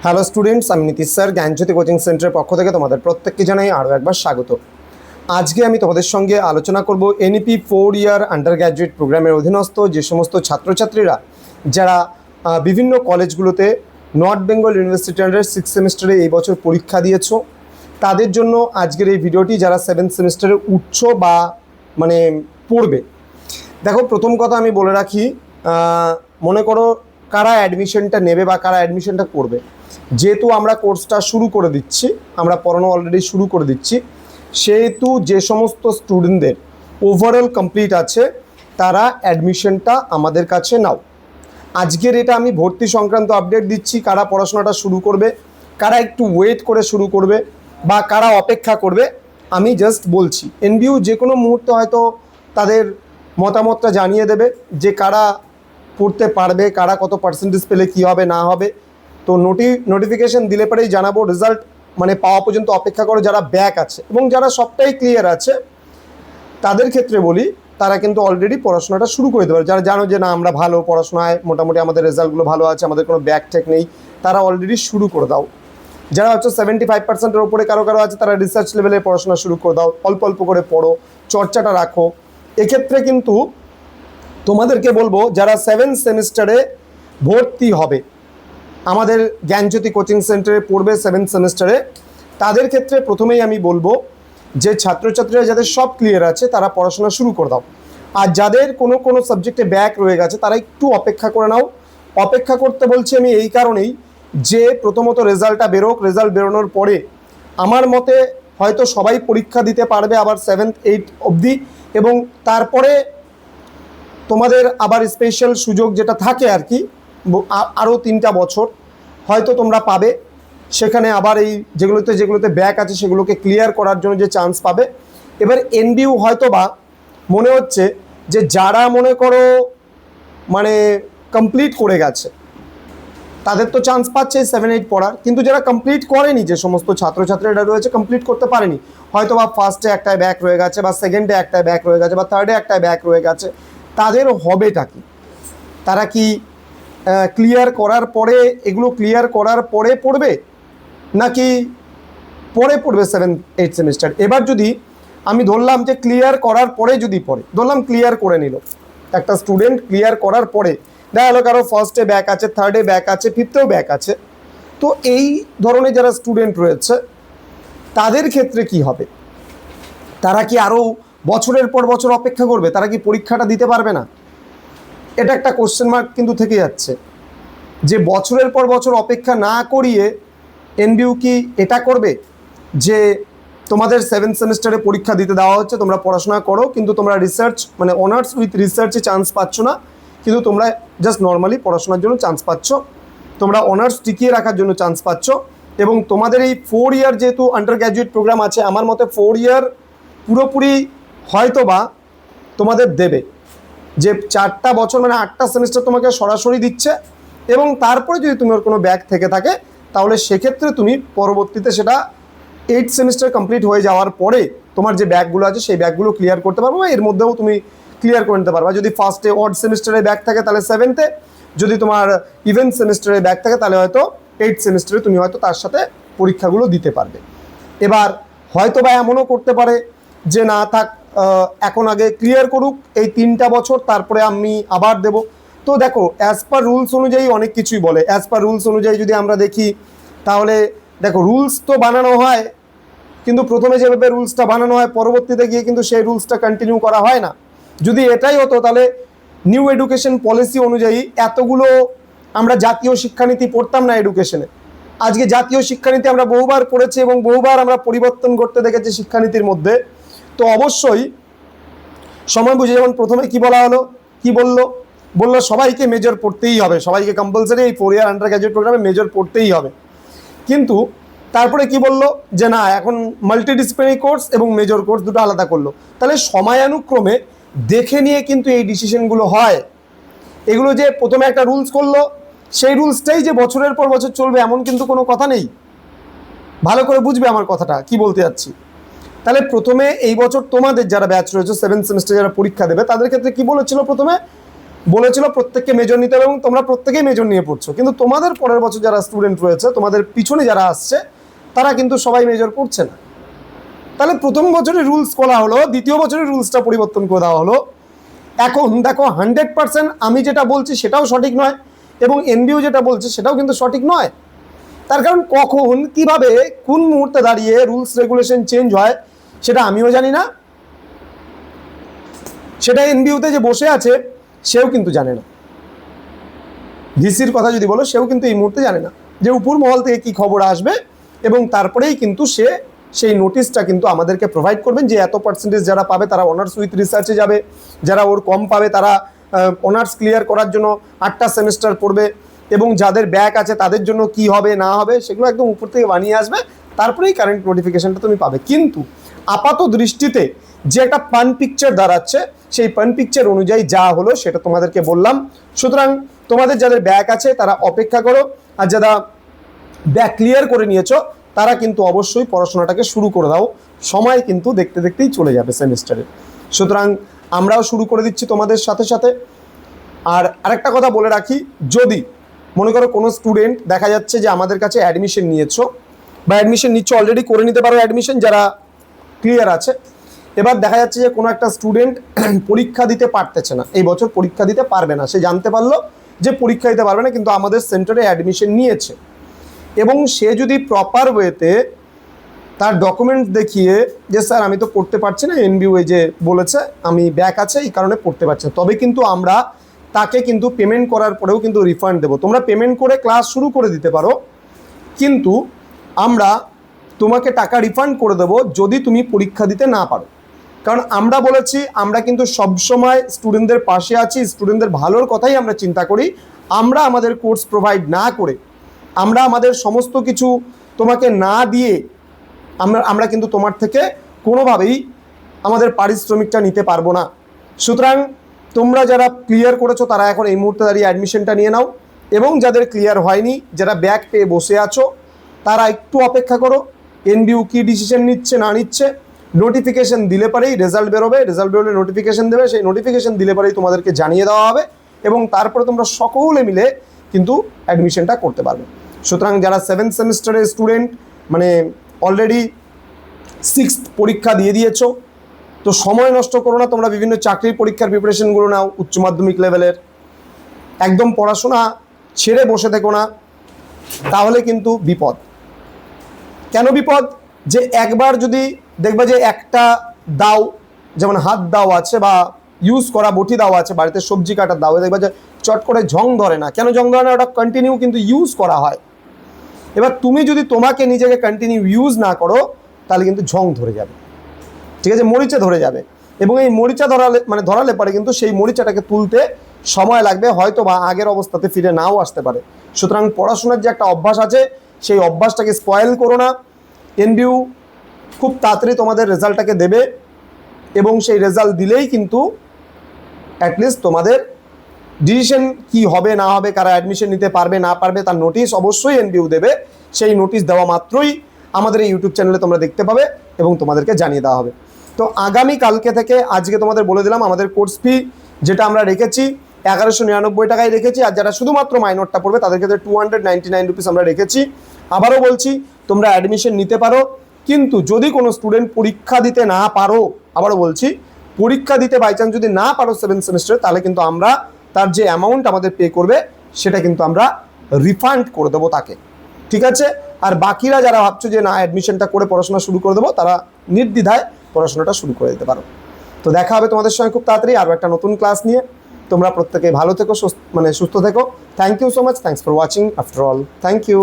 Hello students, আমি Nitish sir জ্ঞানজ্যোতি coaching সেন্টারের পক্ষ থেকে তোমাদের প্রত্যেককে জানাই আরও একবার স্বাগত। আজকে আমি তোমাদের সঙ্গে আলোচনা করব এনইপি 4 ইয়ার আন্ডার গ্র্যাজুয়েট প্রোগ্রামের অধীনস্থ যে সমস্ত ছাত্রছাত্রীরা যারা বিভিন্ন কলেজগুলোতে নর্থ বেঙ্গল ইউনিভার্সিটি আন্ডার 6 সেমিস্টারে এই বছর পরীক্ষা দিয়েছো, তাদের জন্য আজকের এই ভিডিওটি। যারা 7 সেমিস্টারে উঠছো বা পড়বে, দেখো প্রথম কথা আমি বলে রাখি, মনে করো কারা অ্যাডমিশনটা নেবে বা কারা অ্যাডমিশনটা করবে। যেহেতু আমরা কোর্সটা শুরু করে দিচ্ছি, আমরা পড়ানো অলরেডি শুরু করে দিচ্ছি, সেহেতু যে সমস্ত স্টুডেন্টদের ওভারঅল কমপ্লিট আছে তারা অ্যাডমিশনটা আমাদের কাছে নাও। আজকের এটা আমি ভর্তি সংক্রান্ত আপডেট দিচ্ছি। কারা পড়াশোনাটা শুরু করবে, কারা একটু ওয়েট করে শুরু করবে বা কারা অপেক্ষা করবে, আমি জাস্ট বলছি। এনবিইউ যে কোনো মুহূর্তে হয়তো তাদের মতামতটা জানিয়ে দেবে যে কারা পড়তে পারবে, কারা কত পার্সেন্টেজ পেলে কী হবে না হবে। তো নোটিফিকেশান দিলে পরেই জানাবো। রেজাল্ট পাওয়া পর্যন্ত অপেক্ষা করো যারা ব্যাক আছে, এবং যারা সবটাই ক্লিয়ার আছে তাদের ক্ষেত্রে বলি তারা কিন্তু অলরেডি পড়াশোনাটা শুরু করে দিতে পারে। যারা জানো যে না আমরা ভালো পড়াশোনায় মোটামুটি আমাদের রেজাল্টগুলো ভালো আছে, আমাদের কোনো ব্যাক ঠেক নেই, তারা অলরেডি শুরু করে দাও। যারা হচ্ছে 75%-এর ওপরে কারো আছে তারা রিসার্চ লেভেলে পড়াশোনা শুরু করে দাও। অল্প অল্প করে পড়ো, চর্চাটা রাখো। এক্ষেত্রে কিন্তু তোমাদেরকে বলবো যারা 7 সেমিস্টারে ভর্তি হবে আমাদের জ্ঞানজ্যোতি কোচিং সেন্টারে পড়বে 7 সেমিস্টারে, তাদের ক্ষেত্রে প্রথমেই আমি বলবো যে ছাত্রছাত্রীরা যাদের সব ক্লিয়ার আছে তারা পড়াশোনা শুরু করে দাও। আর যাদের কোনো সাবজেক্টে ব্যাক রয়ে গেছে তারা একটু অপেক্ষা করে নাও। অপেক্ষা করতে বলছি আমি এই কারণেই যে প্রথমত রেজাল্টটা বেরোক, রেজাল্ট বেরোনোর পরে আমার মতে হয়তো সবাই পরীক্ষা দিতে পারবে আবার 7th 8th অবধি, এবং তারপরে তোমাদের আবার স্পেশাল সুযোগ যেটা থাকে আর কি, আরও 3টা বছর হয়তো তোমরা পাবে। সেখানে আবার এই যেগুলোতে ব্যাক আছে সেগুলোকে ক্লিয়ার করার জন্য যে চান্স পাবে। এবার এনবিইউ হয়তো বা মনে হচ্ছে যে যারা মনে করো কমপ্লিট করে গেছে তাদের তো চান্স পাচ্ছে 7-8 পড়ার, কিন্তু যারা কমপ্লিট করেনি, যে সমস্ত ছাত্রছাত্রীরা রয়েছে কমপ্লিট করতে পারেনি, হয়তো বা ফার্স্টে একটায় ব্যাক রয়ে গেছে বা সেকেন্ডে একটায় ব্যাক রয়ে গেছে বা থার্ডে একটায় ব্যাক রয়ে গেছে, তাদের হবেটা কি? তারা কি ক্লিয়ার করার পরে, এগুলো ক্লিয়ার করার পরে পড়বে নাকি পরে পড়বে 7-8 সেমিস্টার? এবার যদি আমি ধরলাম যে ক্লিয়ার করার পরে যদি পড়ে, ধরলাম ক্লিয়ার করে নিল একটা স্টুডেন্ট, ক্লিয়ার করার পরে দেখা গেলো কারো ফার্স্টে ব্যাক আছে, থার্ডে ব্যাক আছে, ফিফথেও ব্যাক আছে, তো এই ধরনের যারা স্টুডেন্ট রয়েছে তাদের ক্ষেত্রে কি হবে? তারা কি আরও বছরের পর বছর অপেক্ষা করবে? তারা কি পরীক্ষাটা দিতে পারবে না? এটা একটা কোশ্চেন মার্ক কিন্তু থেকে যাচ্ছে যে বছরের পর বছর অপেক্ষা না করিয়ে এনবিইউ কি এটা করবে যে তোমাদের 7 সেমিস্টারে পরীক্ষা দিতে দেওয়া হচ্ছে, তোমরা পড়াশোনা করো, কিন্তু তোমরা রিসার্চ অনার্স উইথ রিসার্চে চান্স পাচ্ছ না, কিন্তু তোমরা জাস্ট নর্মালি পড়াশোনার জন্য চান্স পাচ্ছ, তোমরা অনার্স টিকিয়ে রাখার জন্য চান্স পাচ্ছ, এবং তোমাদের এই 4 ইয়ার যেহেতু আন্ডার গ্র্যাজুয়েট প্রোগ্রাম আছে, আমার মতে 4 ইয়ার পুরোপুরি হয়তো বা তোমাদের দেবে, যে 4টা বছর 8টা সেমিস্টার তোমাকে সরাসরি দিচ্ছে, এবং তারপরে যদি তোমার কোনো ব্যাক থেকে থাকে তাহলে সেক্ষেত্রে তুমি পরবর্তীতে সেটা 8 সেমিস্টার কমপ্লিট হয়ে যাওয়ার পরে তোমার যে ব্যাকগুলো আছে সেই ব্যাকগুলো ক্লিয়ার করতে পারবে, বা এর মধ্যেও তুমি ক্লিয়ার করে নিতে পারবে। যদি ফার্স্টে অড সেমিস্টারে ব্যাক থাকে তাহলে 7th-এ, যদি তোমার ইভেন সেমিস্টারে ব্যাক থাকে তাহলে হয়তো 8 সেমিস্টারে তুমি হয়তো তার সাথে পরীক্ষাগুলো দিতে পারবে। এবার হয়তো বা এমনও করতে পারে যে না থাক, এখন আগে ক্লিয়ার করুক এই 3টা বছর, তারপরে আমি আবার দেব। তো দেখো অ্যাজ পার রুলস অনুযায়ী অনেক কিছুই বলে। অ্যাজ পার রুলস অনুযায়ী যদি আমরা দেখি তাহলে দেখো রুলস তো বানানো হয়, কিন্তু প্রথমে যেভাবে রুলসটা বানানো হয় পরবর্তীতে গিয়ে কিন্তু সেই রুলসটা কন্টিনিউ করা হয় না। যদি এটাই হতো তাহলে নিউ এডুকেশন পলিসি অনুযায়ী এতগুলো আমরা জাতীয় শিক্ষানীতি পড়তাম না এডুকেশনে। আজকে জাতীয় শিক্ষানীতি আমরা বহুবার পড়েছি এবং বহুবার আমরা পরিবর্তন করতে দেখেছি শিক্ষানীতির মধ্যে। তো অবশ্যই সময় বুঝে, যেমন প্রথমে কি বলা হলো, কি বললো সবাইকে মেজর পড়তেই হবে, সবাইকে কম্পালসারি এই 4 ইয়ার আন্ডার গ্র্যাজুয়েট প্রোগ্রামে মেজর পড়তেই হবে, কিন্তু তারপরে কি বললো যে না এখন মাল্টিডিসিপ্লিনারি কোর্স এবং মেজর কোর্স দুটো আলাদা করলো। তাহলে সময়ানুক্রমে দেখে নিয়ে কিন্তু এই ডিসিশনগুলো হয়। এগুলো যে প্রথমে একটা রুলস করলো, সেই রুলসটাই যে বছরের পর বছর চলবে এমন কিন্তু কোনো কথা নেই। ভালো করে বুঝবে আমার কথাটা কি বলতে যাচ্ছি। তাহলে প্রথমে এই বছর তোমাদের যারা ব্যাচ রয়েছে 7 সেমিস্টার যারা পরীক্ষা দেবে তাদের ক্ষেত্রে কি বলেছিল, প্রথমে বলেছিল প্রত্যেককে মেজর নিতে হবে এবং তোমরা প্রত্যেকেই মেজর নিয়ে পড়ছো, কিন্তু তোমাদের পরের বছর যারা স্টুডেন্ট রয়েছে, তোমাদের পিছনে যারা আসছে, তারা কিন্তু সবাই মেজর পড়ছে না। তাহলে প্রথম বছরের রুলস করা হলো, দ্বিতীয় বছরের রুলসটা পরিবর্তন করে দেওয়া হলো। এখন দেখো 100% আমি যেটা বলছি সেটাও সঠিক নয়, এবং এনবিইউ যেটা বলছে সেটাও কিন্তু সঠিক নয়। তার কারণ কখন, কিভাবে, কোন মুহূর্তে দাঁড়িয়ে রুলস রেগুলেশন চেঞ্জ হয় সেটা আমিও জানি না, সেটা এনবিইউতে যে বসে আছে সেও কিন্তু জানে না। ভিসির কথা যদি বলো, সেও কিন্তু এই মুহূর্তে জানে না যে উপর মহল থেকে কি খবর আসবে, এবং তারপরেই কিন্তু সেই নোটিশটা কিন্তু আমাদেরকে প্রোভাইড করবেন যে এত পার্সেন্টেজ যারা পাবে তারা অনার্স উইথ রিসার্চে যাবে, যারা ওর কম পাবে তারা অনার্স ক্লিয়ার করার জন্য 8টা সেমিস্টার পড়বে, এবং যাদের ব্যাক আছে তাদের জন্য কি হবে না হবে সেগুলো একদম উপর থেকে বানিয়ে আসবে, তারপরেই কারেন্ট নোটিফিকেশনটা তুমি পাবে। কিন্তু আপাত দৃষ্টিতে যে একটা পান পিকচার দাঁড়াচ্ছে, সেই পান পিকচার অনুযায়ী যা হলো সেটা তোমাদেরকে বললাম। সুতরাং তোমাদের যাদের ব্যাক আছে তারা অপেক্ষা করো, আর যারা ব্যাক ক্লিয়ার করে নিয়েছো তারা কিন্তু অবশ্যই পড়াশোনাটাকে শুরু করে দাও, সময় কিন্তু দেখতে দেখতেই চলে যাবে সেমিস্টারে। সুতরাং আমরাও শুরু করে দিচ্ছি তোমাদের সাথে সাথে। আর আরেকটা কথা বলে রাখি, যদি মনে করো কোনো স্টুডেন্ট দেখা যাচ্ছে যে আমাদের কাছে অ্যাডমিশন নিয়েছো বা অ্যাডমিশন নিচ্ছ, অলরেডি করে নিতে পারো অ্যাডমিশন যারা ক্লিয়ার আছে। এবার দেখা যাচ্ছে যে কোনো একটা স্টুডেন্ট পরীক্ষা দিতে পারতেছে না, এই বছর পরীক্ষা দিতে পারবে না, সে জানতে পারলো যে পরীক্ষা দিতে পারবে না, কিন্তু আমাদের সেন্টারে অ্যাডমিশন নিয়েছে, এবং সে যদি প্রপার ওয়েতে তার ডকুমেন্টস দেখিয়ে যে স্যার আমি তো পড়তে পারছি না, এনবিইউ যে বলেছে আমি ব্যাক আছে এই কারণে পড়তে পারছি না, তবে কিন্তু আমরা তাকে কিন্তু পেমেন্ট করার পরেও কিন্তু রিফান্ড দেবো। তোমরা পেমেন্ট করে ক্লাস শুরু করে দিতে পারো, কিন্তু আমরা তোমাকে টাকা রিফান্ড করে দেবো যদি তুমি পরীক্ষা দিতে না পারো। কারণ আমরা বলেছি, আমরা কিন্তু সবসময় স্টুডেন্টদের পাশে আছি, স্টুডেন্টদের ভালোর কথাই আমরা চিন্তা করি। আমরা আমাদের কোর্স প্রোভাইড না করে, আমরা আমাদের সমস্ত কিছু তোমাকে না দিয়ে আমরা কিন্তু তোমার থেকে কোনোভাবেই আমাদের পারিশ্রমিকটা নিতে পারবো না। সুতরাং তোমরা যারা ক্লিয়ার করেছো তারা এখন এই মুহূর্তে দাঁড়িয়ে অ্যাডমিশনটা নিয়ে নাও, এবং যাদের ক্লিয়ার হয়নি, যারা ব্যাক পেয়ে বসে আছো, তারা একটু অপেক্ষা করো। এনবিইউ কী ডিসিশন নিচ্ছে না নিচ্ছে, নোটিফিকেশন দিলে পরেই রেজাল্ট বেরোবে, রেজাল্ট বেরোলে নোটিফিকেশন দেবে, সেই নোটিফিকেশন দিলে পরেই তোমাদেরকে জানিয়ে দেওয়া হবে, এবং তারপরে তোমরা সকলে মিলে কিন্তু অ্যাডমিশনটা করতে পারবে। সুতরাং যারা 7th সেমিস্টারের স্টুডেন্ট, মানে অলরেডি 6th পরীক্ষা দিয়ে দিয়েছো, তো সময় নষ্ট করো না, তোমরা বিভিন্ন চাকরির পরীক্ষার প্রিপারেশনগুলো নাও উচ্চ মাধ্যমিক লেভেলের। একদম পড়াশোনা ছেড়ে বসে থেকো না, তাহলে কিন্তু বিপদ। কেন বিপদ? যে একবার যদি দেখবে যে একটা দাও, যেমন হাত দাও আছে বা ইউজ করা বটি দাও আছে, বাড়িতে সবজি কাটার দাও, দেখবে যে চট করে ঝং ধরে না। কেন ঝং ধরে না? ওটা কন্টিনিউ কিন্তু ইউজ করা হয়। এবার তুমি যদি তোমাকে নিজেকে কন্টিনিউ ইউজ না করো, তাহলে কিন্তু ঝং ধরে যাবে, ঠিক আছে, মরিচা ধরে যাবে, এবং এই মরিচা ধরালে পরে কিন্তু সেই মরিচাটাকে তুলতে সময় লাগবে, হয়তো বা আগের অবস্থাতে ফিরে নাও আসতে পারে। সুতরাং পড়াশোনার যে একটা অভ্যাস আছে, সেই অভ্যাসটাকে স্পয়েল করো না। এনবিইউ খুব তাড়াতাড়ি তোমাদের রেজাল্টটাকে দেবে, এবং সেই রেজাল্ট দিলেই কিন্তু অ্যাটলিস্ট তোমাদের ডিসিশন কি হবে না হবে, কারা অ্যাডমিশন নিতে পারবে না পারবে তার নোটিশ অবশ্যই এনবিইউ দেবে। সেই নোটিশ দেওয়া মাত্রই আমাদের এই ইউটিউব চ্যানেলে তোমরা দেখতে পাবে এবং তোমাদেরকে জানিয়ে দেওয়া হবে। তো আগামী কালকে থেকে আজকে তোমাদের বলে দিলাম, আমাদের কোর্স ফি যেটা আমরা রেখেছি 1199 টাকায় রেখেছি, আর যারা শুধুমাত্র মাইনরটা পড়বে তাদের ক্ষেত্রে 299 রুপিস আমরা রেখেছি। আবারও বলছি, তোমরা অ্যাডমিশন নিতে পারো, কিন্তু যদি কোনো স্টুডেন্ট পরীক্ষা দিতে না পারো, আবারও বলছি, পরীক্ষা দিতে বাই চান্স যদি না পারো 7th সেমিস্টারে, তাহলে কিন্তু আমরা তার যে অ্যামাউন্ট আমাদের পে করবে সেটা কিন্তু আমরা রিফান্ড করে দেবো তাকে, ঠিক আছে। আর বাকিরা যারা ভাবছো যে না অ্যাডমিশনটা করে পড়াশোনা শুরু করে দেবো, তারা নির্দ্বিধায় পড়াশোনাটা শুরু করে দিতে পারো। তো দেখা হবে তোমাদের সঙ্গে খুব তাড়াতাড়ি আরও একটা নতুন ক্লাস নিয়ে। তোমরা প্রত্যেকে ভালো থেকো, সুস্থ থেকো। Thank you so much, thanks for watching after all, thank you.